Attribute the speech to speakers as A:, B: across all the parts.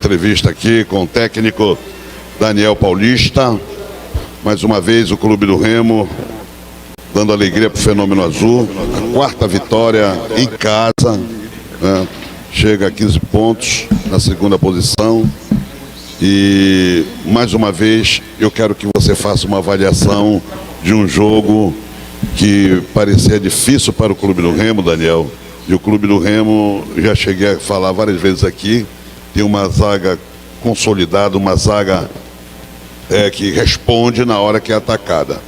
A: Entrevista aqui com o técnico Daniel Paulista. Mais uma vez o Clube do Remo dando alegria para o Fenômeno Azul. A quarta vitória em casa, né? Chega a 15 pontos na segunda posição. E mais uma vez eu quero que você faça uma avaliação de um jogo que parecia difícil para o Clube do Remo, Daniel. E o Clube do Remo, já cheguei a falar várias vezes aqui, tem uma zaga consolidada, uma zaga que responde na hora que é atacada.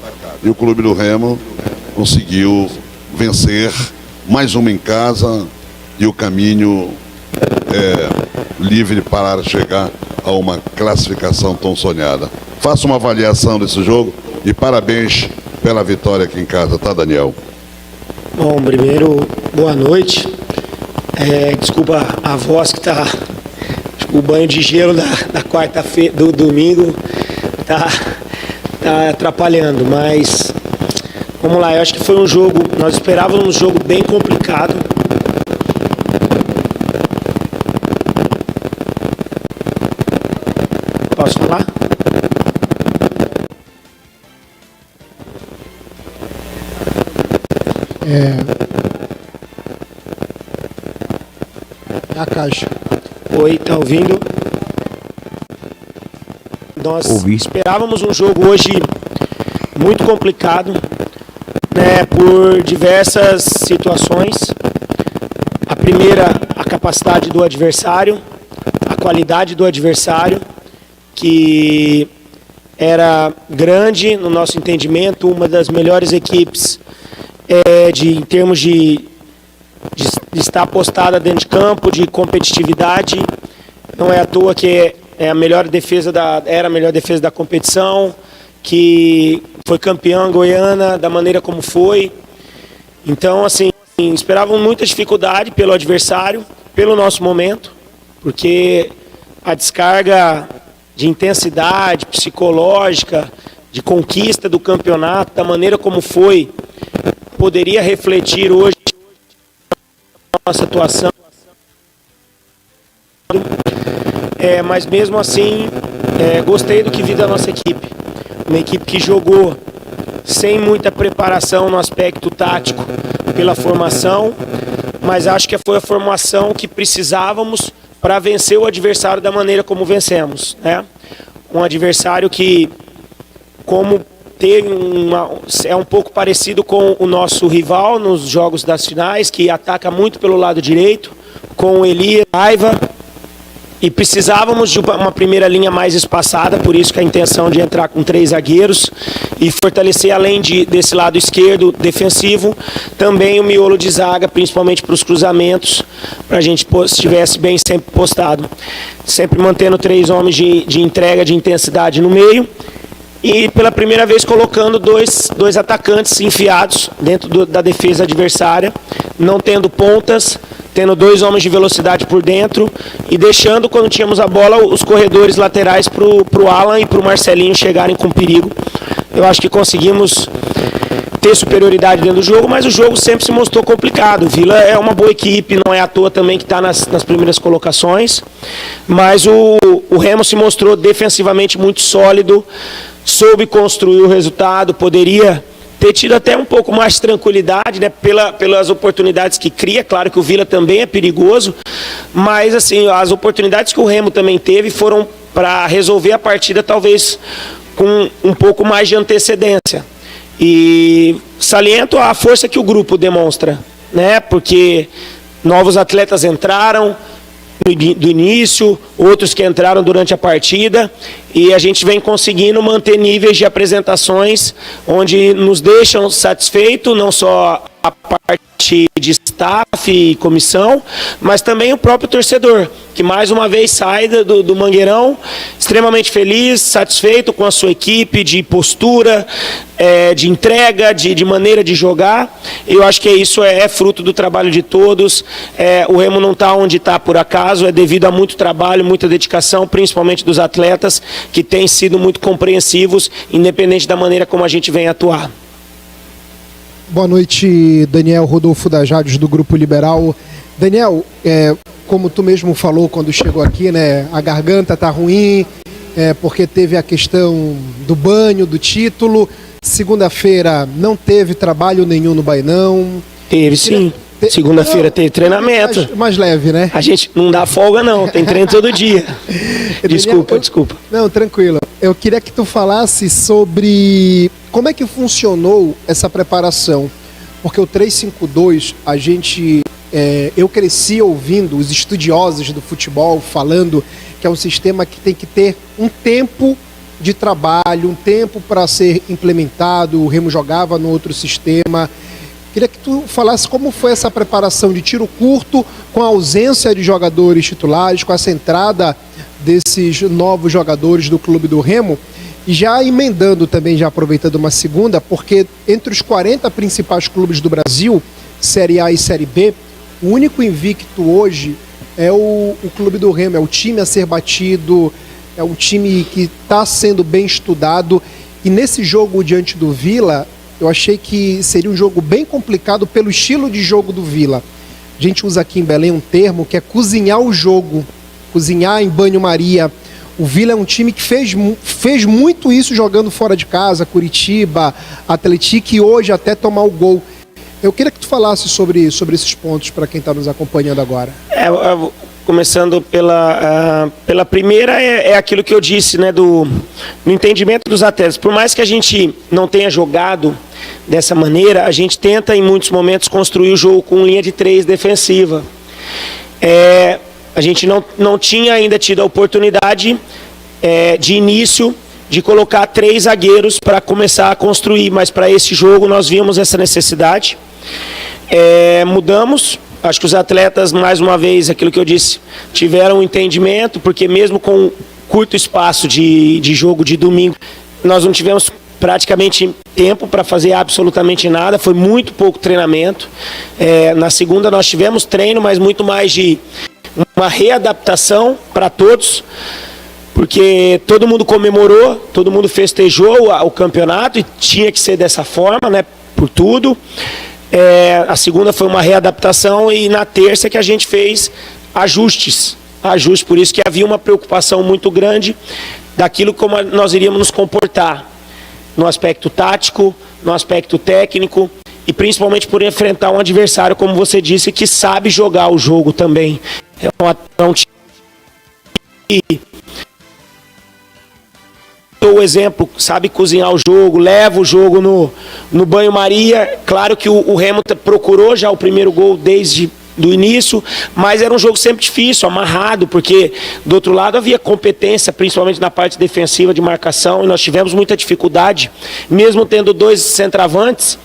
A: E o Clube do Remo conseguiu vencer mais uma em casa e o caminho livre para chegar a uma classificação tão sonhada. Faça uma avaliação desse jogo e parabéns pela vitória aqui em casa, tá, Daniel?
B: Bom, primeiro, boa noite. Desculpa a voz que tá... O banho de gelo da quarta-feira, do domingo, tá atrapalhando, mas vamos lá, eu acho que foi um jogo, nós esperávamos um jogo bem complicado. Posso falar?
C: A caixa.
B: Oi, tá ouvindo? Nós esperávamos um jogo hoje muito complicado, né, por diversas situações. A primeira, a capacidade do adversário, a qualidade do adversário, que era grande no nosso entendimento, uma das melhores equipes em termos de estar postada dentro de campo, de competitividade. Não é à toa que era a melhor defesa da competição, que foi campeã goiana da maneira como foi. Então, assim, esperavam muita dificuldade pelo adversário, pelo nosso momento, porque a descarga de intensidade psicológica, de conquista do campeonato, da maneira como foi, poderia refletir hoje nossa atuação, mas mesmo assim gostei do que vi da nossa equipe, uma equipe que jogou sem muita preparação no aspecto tático pela formação, mas acho que foi a formação que precisávamos para vencer o adversário da maneira como vencemos, né? Um adversário que, como é um pouco parecido com o nosso rival nos jogos das finais, que ataca muito pelo lado direito, com o Elias Raiva, e precisávamos de uma primeira linha mais espaçada, por isso que a intenção de entrar com 3 zagueiros e fortalecer, além desse lado esquerdo defensivo, também o miolo de zaga, principalmente para os cruzamentos, para a gente estivesse bem sempre postado, sempre mantendo 3 homens de entrega, de intensidade no meio. E pela primeira vez colocando dois atacantes enfiados dentro da defesa adversária, não tendo pontas, tendo 2 homens de velocidade por dentro e deixando, quando tínhamos a bola, os corredores laterais para o Alan e para o Marcelinho chegarem com perigo. Eu acho que conseguimos ter superioridade dentro do jogo, mas o jogo sempre se mostrou complicado. O Vila é uma boa equipe, não é à toa também que está nas primeiras colocações, mas o Remo se mostrou defensivamente muito sólido, soube construir o resultado, poderia ter tido até um pouco mais de tranquilidade, né, pelas oportunidades que cria. Claro que o Vila também é perigoso, mas assim, as oportunidades que o Remo também teve foram para resolver a partida talvez com um pouco mais de antecedência. E saliento a força que o grupo demonstra, né, porque novos atletas entraram do início, outros que entraram durante a partida, e a gente vem conseguindo manter níveis de apresentações onde nos deixam satisfeitos, não só a parte de staff e comissão, mas também o próprio torcedor, que mais uma vez sai do Mangueirão extremamente feliz, satisfeito com a sua equipe, de postura, de entrega, de maneira de jogar. Eu acho que isso é fruto do trabalho de todos. O Remo não está onde está por acaso, é devido a muito trabalho, muita dedicação, principalmente dos atletas, que têm sido muito compreensivos, independente da maneira como a gente vem atuar.
C: Boa noite, Daniel Rodolfo da Jades, do Grupo Liberal. Daniel, como tu mesmo falou quando chegou aqui, né? A garganta tá ruim, porque teve a questão do banho, do título. Segunda-feira não teve trabalho nenhum no Bainão.
B: Teve sim. Segunda-feira teve treinamento.
C: Mais leve, né?
B: A gente não dá folga não, tem treino todo dia. Desculpa.
C: Não, tranquilo. Eu queria que tu falasse sobre como é que funcionou essa preparação. Porque o 3-5-2, eu cresci ouvindo os estudiosos do futebol falando que é um sistema que tem que ter um tempo de trabalho, um tempo para ser implementado. O Remo jogava no outro sistema. Queria que tu falasse como foi essa preparação de tiro curto, com a ausência de jogadores titulares, com essa entrada desses novos jogadores do Clube do Remo, e já emendando também, já aproveitando uma segunda, porque entre os 40 principais clubes do Brasil, Série A e Série B, o único invicto hoje é o Clube do Remo, é o time a ser batido, é um time que está sendo bem estudado, e nesse jogo diante do Vila, eu achei que seria um jogo bem complicado pelo estilo de jogo do Vila. A gente usa aqui em Belém um termo que é cozinhar o jogo, cozinhar em banho-maria. O Vila é um time que fez muito isso jogando fora de casa, Curitiba, Atlético, e hoje até tomar o gol. Eu queria que tu falasse sobre esses pontos para quem está nos acompanhando agora.
B: Começando pela primeira, é aquilo que eu disse, né, no entendimento dos atletas. Por mais que a gente não tenha jogado dessa maneira, a gente tenta em muitos momentos construir o jogo com linha de 3 defensiva. A gente não tinha ainda tido a oportunidade de início de colocar 3 zagueiros para começar a construir, mas para esse jogo nós vimos essa necessidade. Mudamos. Acho que os atletas, mais uma vez, aquilo que eu disse, tiveram um entendimento, porque mesmo com curto espaço de jogo de domingo, nós não tivemos praticamente tempo para fazer absolutamente nada, foi muito pouco treinamento. Na segunda nós tivemos treino, mas muito mais de uma readaptação para todos, porque todo mundo comemorou, todo mundo festejou o campeonato e tinha que ser dessa forma, né, por tudo. A segunda foi uma readaptação e na terça que a gente fez ajustes, por isso que havia uma preocupação muito grande daquilo como nós iríamos nos comportar no aspecto tático, no aspecto técnico e principalmente por enfrentar um adversário, como você disse, que sabe jogar o jogo também. É um time que o exemplo, sabe cozinhar o jogo, leva o jogo no banho-maria. Claro que o Remo procurou já o primeiro gol desde do início, mas era um jogo sempre difícil, amarrado, porque do outro lado havia competência, principalmente na parte defensiva de marcação, e nós tivemos muita dificuldade, mesmo tendo 2 centroavantes,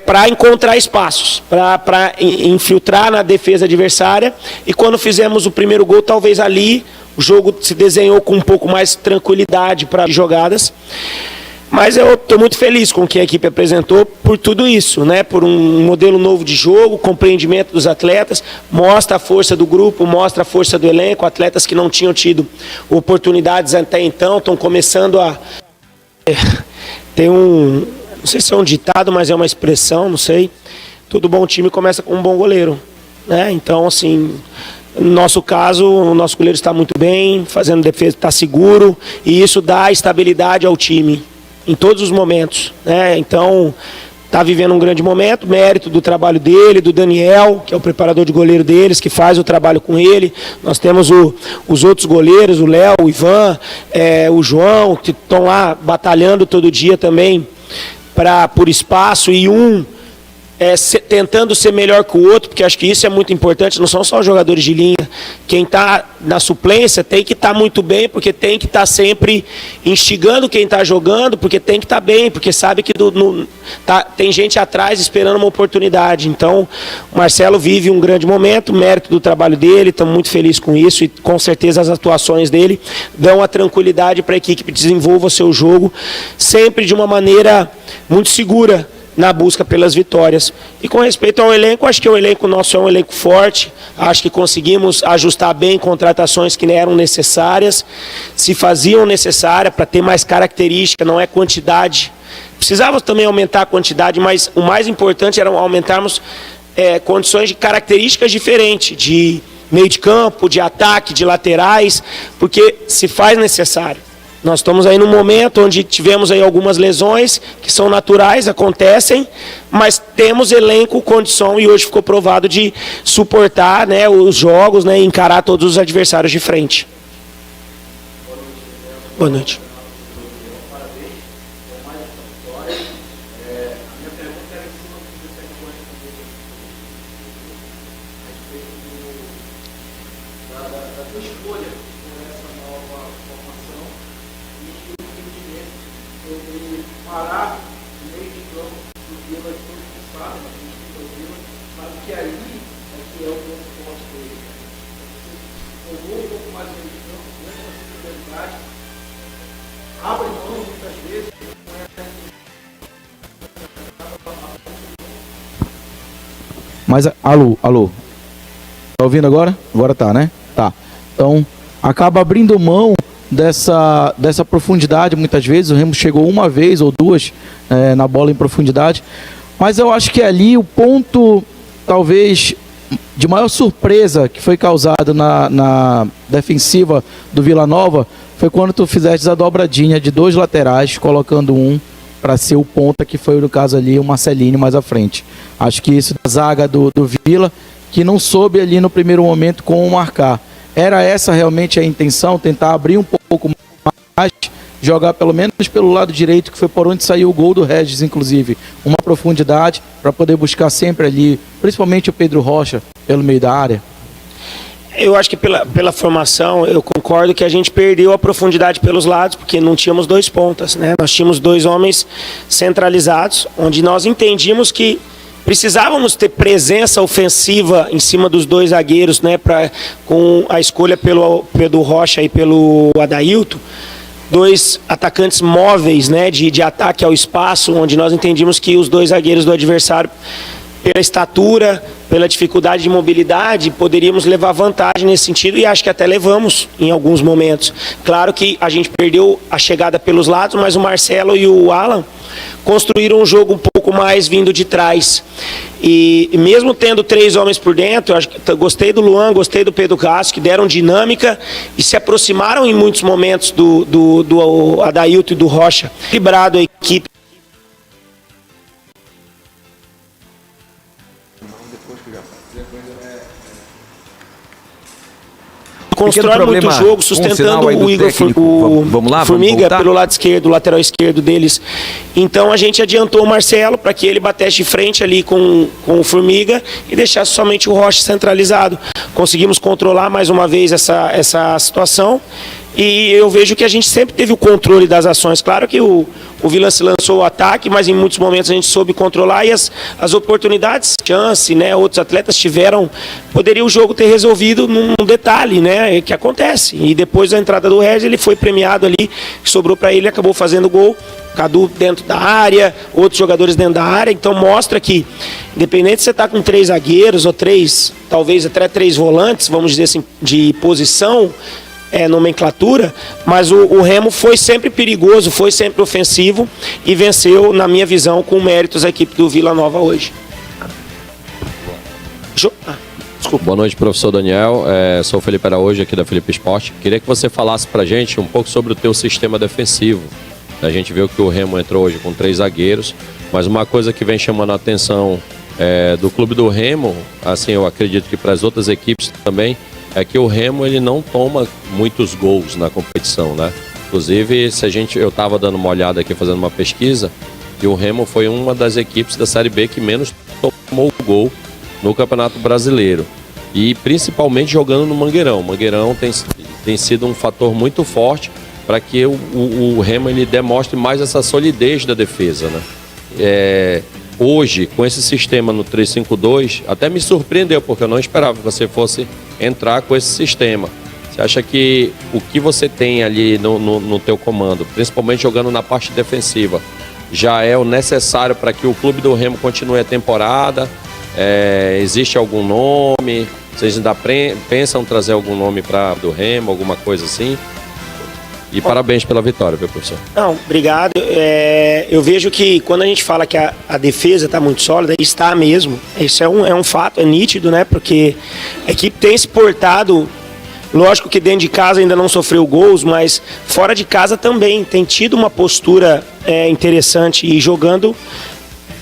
B: para encontrar espaços, para infiltrar na defesa adversária, e quando fizemos o primeiro gol, talvez ali o jogo se desenhou com um pouco mais tranquilidade para jogadas. Mas eu estou muito feliz com o que a equipe apresentou por tudo isso, né? Por um modelo novo de jogo, compreendimento dos atletas, mostra a força do grupo, mostra a força do elenco, atletas que não tinham tido oportunidades até então, estão começando a... Tem não sei se é um ditado, mas é uma expressão, não sei. Todo bom time começa com um bom goleiro, né? Então, assim... No nosso caso, o nosso goleiro está muito bem, fazendo defesa, está seguro, e isso dá estabilidade ao time, em todos os momentos, né? Então, está vivendo um grande momento, mérito do trabalho dele, do Daniel, que é o preparador de goleiro deles, que faz o trabalho com ele. Nós temos os outros goleiros, o Léo, o Ivan, o João, que estão lá batalhando todo dia também por espaço, e tentando ser melhor que o outro, porque acho que isso é muito importante, não são só jogadores de linha. Quem está na suplência tem que estar muito bem, porque tem que estar sempre instigando quem está jogando, porque tem que estar bem, porque sabe que tem gente atrás esperando uma oportunidade. Então, o Marcelo vive um grande momento, mérito do trabalho dele, estamos muito felizes com isso, e com certeza as atuações dele dão a tranquilidade para a equipe que desenvolva o seu jogo, sempre de uma maneira muito segura, na busca pelas vitórias. E com respeito ao elenco, acho que o elenco nosso é um elenco forte, acho que conseguimos ajustar bem contratações que eram necessárias, se faziam necessárias para ter mais característica, não é quantidade. Precisávamos também aumentar a quantidade, mas o mais importante era aumentarmos condições de características diferentes, de meio de campo, de ataque, de laterais, porque se faz necessário. Nós estamos aí num momento onde tivemos aí algumas lesões que são naturais, acontecem, mas temos elenco, condição e hoje ficou provado de suportar, né, os jogos, né, e encarar todos os adversários de frente. Boa noite.
D: Mas, alô, tá ouvindo agora? Agora tá, né? Tá. Então, acaba abrindo mão dessa profundidade, muitas vezes. O Remo chegou uma vez ou duas na bola em profundidade. Mas eu acho que ali o ponto, talvez, de maior surpresa que foi causado na defensiva do Vila Nova foi quando tu fizeste a dobradinha de 2 laterais, colocando um para ser o ponta, que foi no caso ali o Marcelinho mais à frente. Acho que isso da zaga do Vila, que não soube ali no primeiro momento como marcar. Era essa realmente a intenção, tentar abrir um pouco mais, jogar pelo menos pelo lado direito, que foi por onde saiu o gol do Regis, inclusive. Uma profundidade para poder buscar sempre ali, principalmente o Pedro Rocha, pelo meio da área.
B: Eu acho que pela formação, eu concordo que a gente perdeu a profundidade pelos lados, porque não tínhamos 2 pontas, né? Nós tínhamos 2 homens centralizados, onde nós entendíamos que precisávamos ter presença ofensiva em cima dos 2 zagueiros, né? Com a escolha pelo Pedro Rocha e pelo Adailton, 2 atacantes móveis, né? De ataque ao espaço, onde nós entendíamos que os 2 zagueiros do adversário, pela estatura, pela dificuldade de mobilidade, poderíamos levar vantagem nesse sentido, e acho que até levamos em alguns momentos. Claro que a gente perdeu a chegada pelos lados, mas o Marcelo e o Alan construíram um jogo um pouco mais vindo de trás. E mesmo tendo 3 homens por dentro, acho que gostei do Luan, gostei do Pedro Castro, que deram dinâmica e se aproximaram em muitos momentos do Adailton e do Rocha. Equilibrado a equipe. Constrói muito jogo, sustentando o Igor Formiga pelo lado esquerdo, o lateral esquerdo deles. Então a gente adiantou o Marcelo para que ele batesse de frente ali com o Formiga e deixasse somente o Rocha centralizado. Conseguimos controlar mais uma vez essa situação. E eu vejo que a gente sempre teve o controle das ações. Claro que o Vila se lançou o ataque, mas em muitos momentos a gente soube controlar e as oportunidades, chance, né? Outros atletas tiveram, poderia o jogo ter resolvido num detalhe, né? Que acontece. E depois da entrada do Regis, ele foi premiado ali, sobrou para ele, acabou fazendo gol. Cadu dentro da área, outros jogadores dentro da área. Então mostra que, independente se você está com 3 zagueiros ou 3, talvez até 3 volantes, vamos dizer assim, de posição, nomenclatura, mas o Remo foi sempre perigoso, foi sempre ofensivo e venceu, na minha visão, com méritos a equipe do Vila Nova hoje.
E: Desculpa. Boa noite, professor Daniel. Sou o Felipe Araújo, aqui da Felipe Esporte. Queria que você falasse pra gente um pouco sobre o teu sistema defensivo. A gente viu que o Remo entrou hoje com 3 zagueiros, mas uma coisa que vem chamando a atenção do clube do Remo, assim, eu acredito que para as outras equipes também, é que o Remo ele não toma muitos gols na competição, né? Inclusive, eu estava dando uma olhada aqui, fazendo uma pesquisa, e o Remo foi uma das equipes da Série B que menos tomou gol no Campeonato Brasileiro. E principalmente jogando no Mangueirão. O Mangueirão tem sido um fator muito forte para que o Remo ele demonstre mais essa solidez da defesa, né? Hoje, com esse sistema no 3-5-2, até me surpreendeu, porque eu não esperava que você fosse entrar com esse sistema. Você acha que o que você tem ali no teu comando, principalmente jogando na parte defensiva, já é o necessário para que o clube do Remo continue a temporada? Existe algum nome? Vocês ainda pensam trazer algum nome do Remo, alguma coisa assim? E parabéns pela vitória, viu, professor?
B: Não, obrigado. Eu vejo que quando a gente fala que a defesa está muito sólida, está mesmo. Isso é um fato, é nítido, né? Porque a equipe tem se portado, lógico que dentro de casa ainda não sofreu gols, mas fora de casa também tem tido uma postura interessante e jogando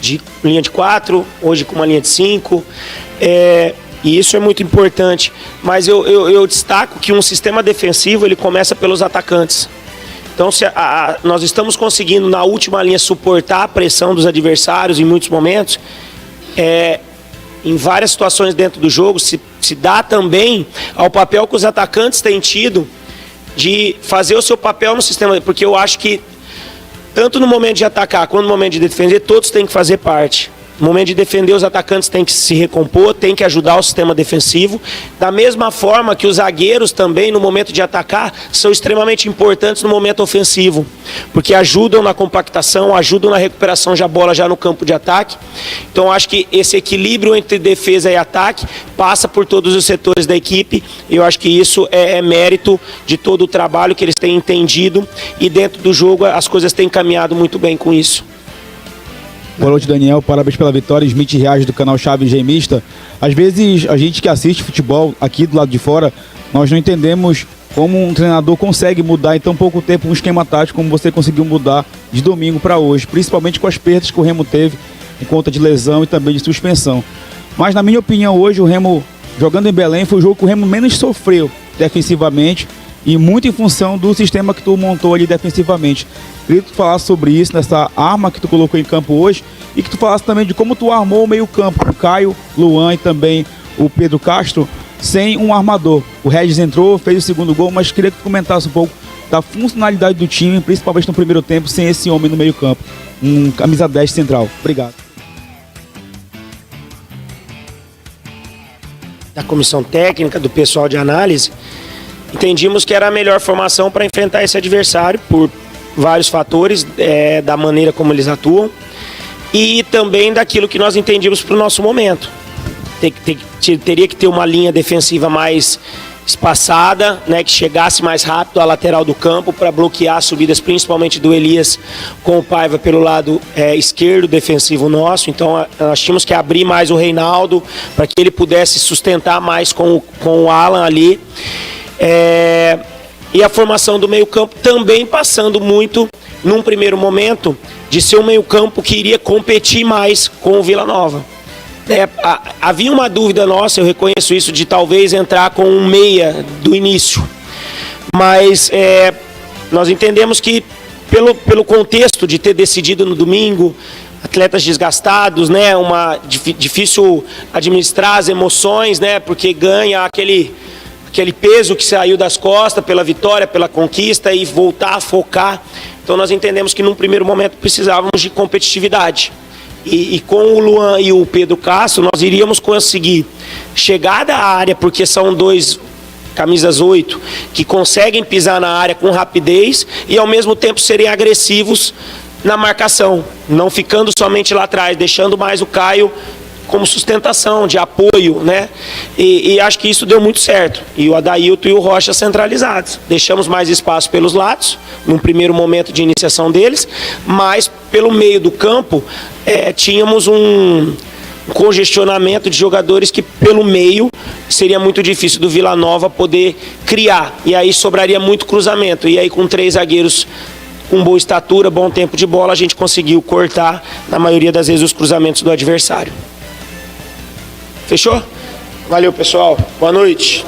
B: de linha de 4, hoje com uma linha de 5, e isso é muito importante. Mas eu destaco que um sistema defensivo ele começa pelos atacantes. Então, se nós estamos conseguindo na última linha suportar a pressão dos adversários em muitos momentos, em várias situações dentro do jogo, se dá também ao papel que os atacantes têm tido de fazer o seu papel no sistema, porque eu acho que tanto no momento de atacar quanto no momento de defender, todos têm que fazer parte. No momento de defender, os atacantes têm que se recompor, têm que ajudar o sistema defensivo. Da mesma forma que os zagueiros também, no momento de atacar, são extremamente importantes no momento ofensivo. Porque ajudam na compactação, ajudam na recuperação de bola já no campo de ataque. Então, acho que esse equilíbrio entre defesa e ataque passa por todos os setores da equipe. Eu acho que isso é mérito de todo o trabalho que eles têm entendido. E dentro do jogo, as coisas têm caminhado muito bem com isso.
F: Boa noite, Daniel. Parabéns pela vitória. Smith Reage, do canal Chaves Gemista. Às vezes, a gente que assiste futebol aqui do lado de fora, nós não entendemos como um treinador consegue mudar em tão pouco tempo um esquema tático como você conseguiu mudar de domingo para hoje, principalmente com as perdas que o Remo teve em conta de lesão e também de suspensão. Mas, na minha opinião, hoje o Remo, jogando em Belém, foi o jogo que o Remo menos sofreu defensivamente e muito em função do sistema que tu montou ali defensivamente. Queria que tu falasse sobre isso, nessa arma que tu colocou em campo hoje, e que tu falasse também de como tu armou o meio campo, o Caio, Luan e também o Pedro Castro, sem um armador. O Regis entrou, fez o segundo gol, mas queria que tu comentasse um pouco da funcionalidade do time, principalmente no primeiro tempo, sem esse homem no meio campo, um camisa 10 central. Obrigado.
B: Da comissão técnica, do pessoal de análise, entendimos que era a melhor formação para enfrentar esse adversário por vários fatores, da maneira como eles atuam e também daquilo que nós entendíamos para o nosso momento. Teria que ter uma linha defensiva mais espaçada, né, que chegasse mais rápido à lateral do campo para bloquear as subidas, principalmente do Elias com o Paiva pelo lado esquerdo defensivo nosso. Então nós tínhamos que abrir mais o Reinaldo para que ele pudesse sustentar mais com o Alan ali. E a formação do meio-campo também passando muito, num primeiro momento, de ser um meio-campo que iria competir mais com o Vila Nova. Havia uma dúvida nossa, eu reconheço isso, de talvez entrar com um meia do início. Mas nós entendemos que, pelo contexto de ter decidido no domingo, atletas desgastados, né, difícil administrar as emoções, né, porque ganha aquele peso que saiu das costas pela vitória, pela conquista e voltar a focar. Então nós entendemos que num primeiro momento precisávamos de competitividade. E com o Luan e o Pedro Castro nós iríamos conseguir chegar da área, porque são dois camisas 8 que conseguem pisar na área com rapidez e ao mesmo tempo serem agressivos na marcação, não ficando somente lá atrás, deixando mais o Caio como sustentação, de apoio, né? E acho que isso deu muito certo. E o Adailton e o Rocha centralizados. Deixamos mais espaço pelos lados, num primeiro momento de iniciação deles, mas pelo meio do campo tínhamos um congestionamento de jogadores que pelo meio seria muito difícil do Vila Nova poder criar. E aí sobraria muito cruzamento. E aí com 3 zagueiros com boa estatura, bom tempo de bola, a gente conseguiu cortar, na maioria das vezes, os cruzamentos do adversário. Fechou? Valeu, pessoal. Boa noite.